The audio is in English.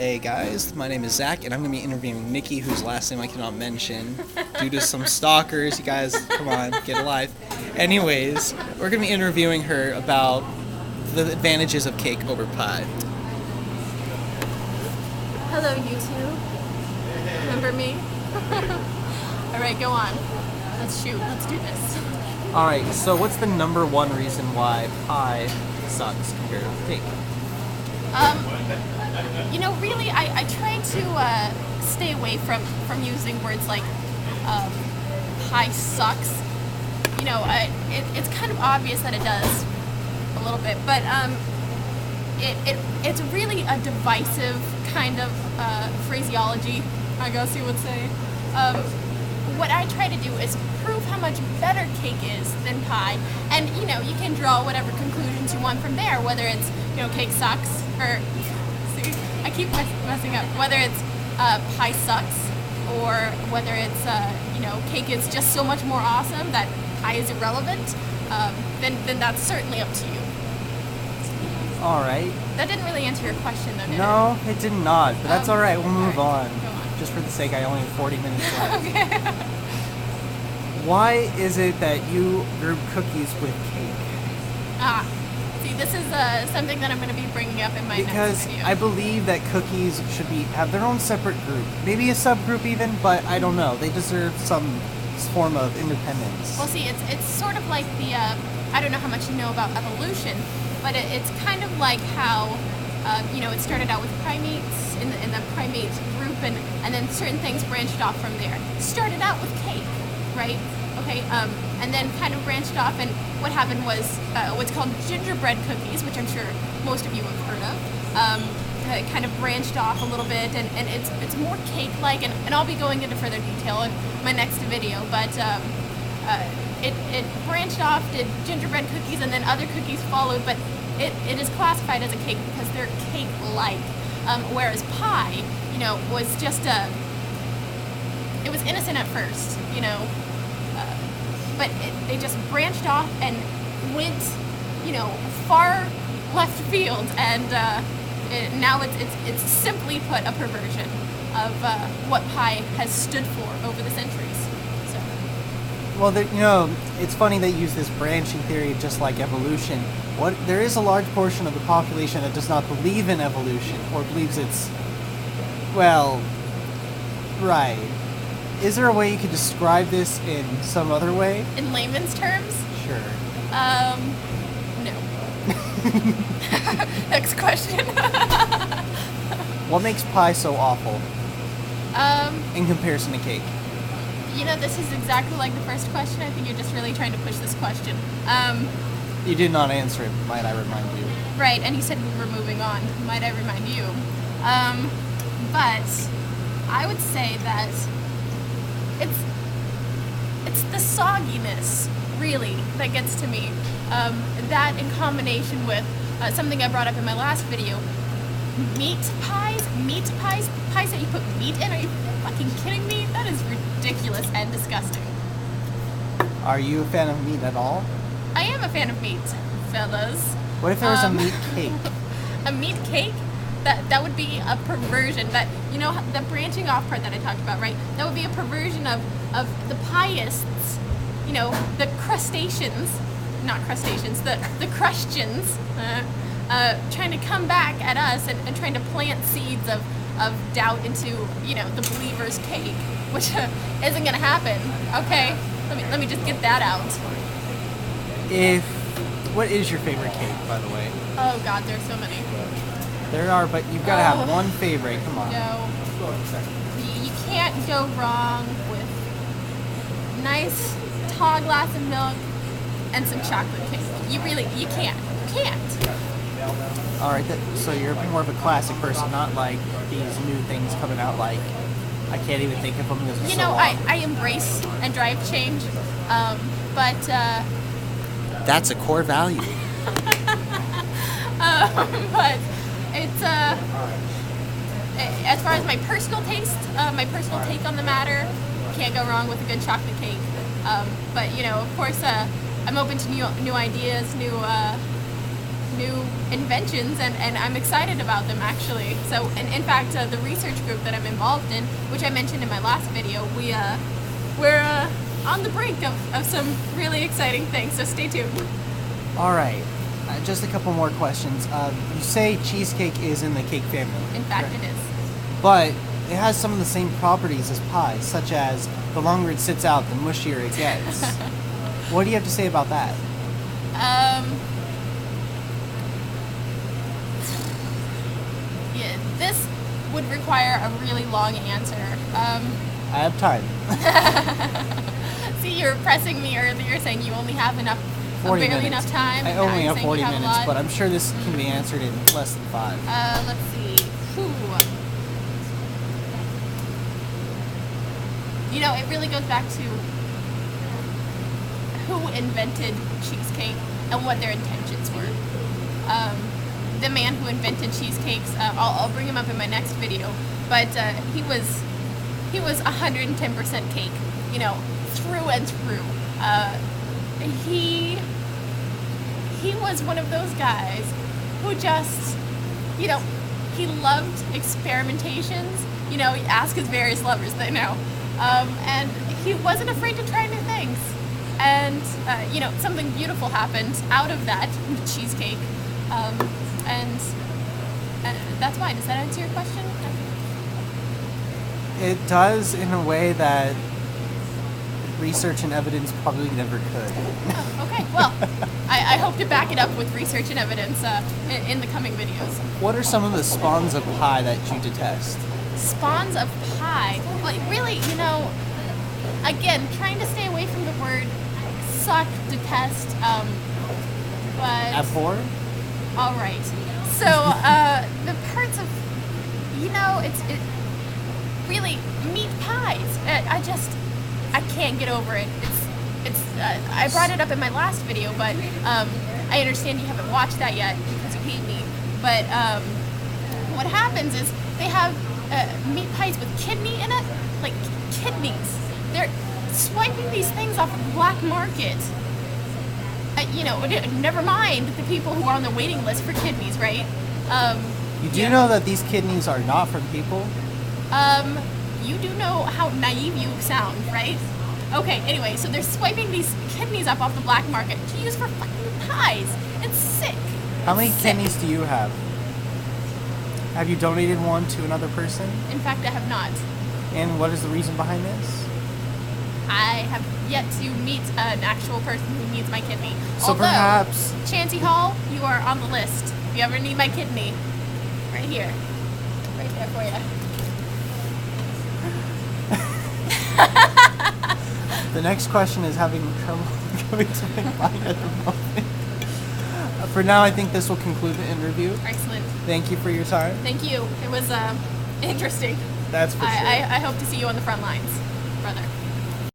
Hey guys, my name is Zach, and I'm going to be interviewing Nikki, whose last name I cannot mention due to some stalkers. You guys, come on, get alive. Anyways, we're going to be interviewing her about the advantages of cake over pie. Hello, YouTube. Remember me? Alright, go on. Let's shoot. Let's do this. Alright, so what's the number one reason why pie sucks compared to cake? Really, I try to stay away from using words like pie sucks. It's kind of obvious that it does a little bit, but it's really a divisive kind of phraseology, I guess you would say. What I try to do is prove how much better cake is than pie, and you can draw whatever conclusions you want from there, whether it's cake sucks, or see, I keep messing up, whether it's pie sucks, or whether it's cake is just so much more awesome that pie is irrelevant. Then that's certainly up to you. Alright. That didn't really answer your question, though, did it? No, it did not, but that's alright, we'll move on. Go on. Just for the sake, I only have 40 minutes left. Okay. Why is it that you group cookies with cake? See, this is something that I'm going to be bringing up in my next video. Because I believe that cookies should have their own separate group. Maybe a subgroup even, but I don't know. They deserve some form of independence. Well, see, it's sort of like the, I don't know how much you know about evolution, but it's kind of like how, it started out with primates in the primate group, and then certain things branched off from there. It started out with cake, right? Okay, and then kind of branched off, and what happened was what's called gingerbread cookies, which I'm sure most of you have heard of. It kind of branched off a little bit, and it's more cake-like, and I'll be going into further detail in my next video, but it branched off, did gingerbread cookies, and then other cookies followed, but it is classified as a cake because they're cake-like, whereas pie, was just it was innocent at first, but they just branched off and went, far left field, and now it's simply put a perversion of what pie has stood for over the centuries. So. Well, it's funny they use this branching theory just like evolution. There is a large portion of the population that does not believe in evolution, or believes it's, well, right. Is there a way you could describe this in some other way? In layman's terms? Sure. No. Next question. What makes pie so awful? In comparison to cake? This is exactly like the first question. I think you're just really trying to push this question. You did not answer it, might I remind you. Right, and you said we were moving on. Might I remind you? But I would say that it's the sogginess, really, that gets to me. That in combination with something I brought up in my last video, meat pies, pies that you put meat in. Are you fucking kidding me? That is ridiculous and disgusting. Are you a fan of meat at all? I am a fan of meat, fellas. What if there was a meat cake? A meat cake? That would be a perversion. That, the branching off part that I talked about, right? That would be a perversion of the pieists, the crustaceans, not crustaceans, the Christians, trying to come back at us and trying to plant seeds of doubt into, the believer's cake, which isn't going to happen, okay? Let me just get that out. What is your favorite cake, by the way? Oh God, there's so many. There are, but you've got to have one favorite. Come on. No. You can't go wrong with nice tall glass of milk and some chocolate cake. You can't. You can't. All right, so you're more of a classic person, not like these new things coming out like, I can't even think of them because they're so long. I embrace and drive change, but... That's a core value. But it's, as far as my personal taste, my personal take on the matter, can't go wrong with a good chocolate cake. But, of course, I'm open to new ideas, new new inventions, and I'm excited about them actually. So, and in fact, the research group that I'm involved in, which I mentioned in my last video, we're on the brink of some really exciting things. So stay tuned. All right. Just a couple more questions. You say cheesecake is in the cake family. In fact, correct? it is. But it has some of the same properties as pie, such as the longer it sits out, the mushier it gets. What do you have to say about that? Yeah, this would require a really long answer. I have time. See, you were pressing me earlier, saying you only have enough, 40 barely minutes. enough time. I Now only you're have saying 40 you have a minutes, lot. but I'm sure this can be answered in less than 5. Let's see. Whew. You know, it really goes back to who invented cheesecake and what their intentions were. The man who invented cheesecakes, I'll bring him up in my next video, but he was 110% cake, you know, through and through. He was one of those guys who just, you know, he loved experimentations. You know, ask his various lovers, they know. And he wasn't afraid to try new things. And, you know, something beautiful happened out of that cheesecake. And that's why. Does that answer your question? It does in a way that research and evidence probably never could. Oh, okay, well, I hope to back it up with research and evidence in the coming videos. What are some of the spawns of pie that you detest? Spawns of pie. Well, really, you know, again, trying to stay away from the word suck, detest, but... Abhor? All right. So, the parts of, you know, it really, meat pies. I can't get over it. I brought it up in my last video, but I understand you haven't watched that yet because you hate me. But what happens is they have meat pies with kidney in it, like kidneys. They're swiping these things off of the black market. You know, never mind the people who are on the waiting list for kidneys, right? You do know that these kidneys are not from people? You do know how naive you sound, right? Okay, anyway, so they're swiping these kidneys up off the black market to use for fucking pies. It's sick. How many Sick. kidneys do you have? Have you donated one to another person? In fact, I have not. And what is the reason behind this? I have yet to meet an actual person who needs my kidney. So Although, perhaps... Chancey Hall, you are on the list. If you ever need my kidney, right here. Right there for you. The next question is having trouble coming to my mind at the moment. For now, I think this will conclude the interview. Excellent. Thank you for your time. Thank you. It was interesting. That's for sure. I hope to see you on the front lines, brother.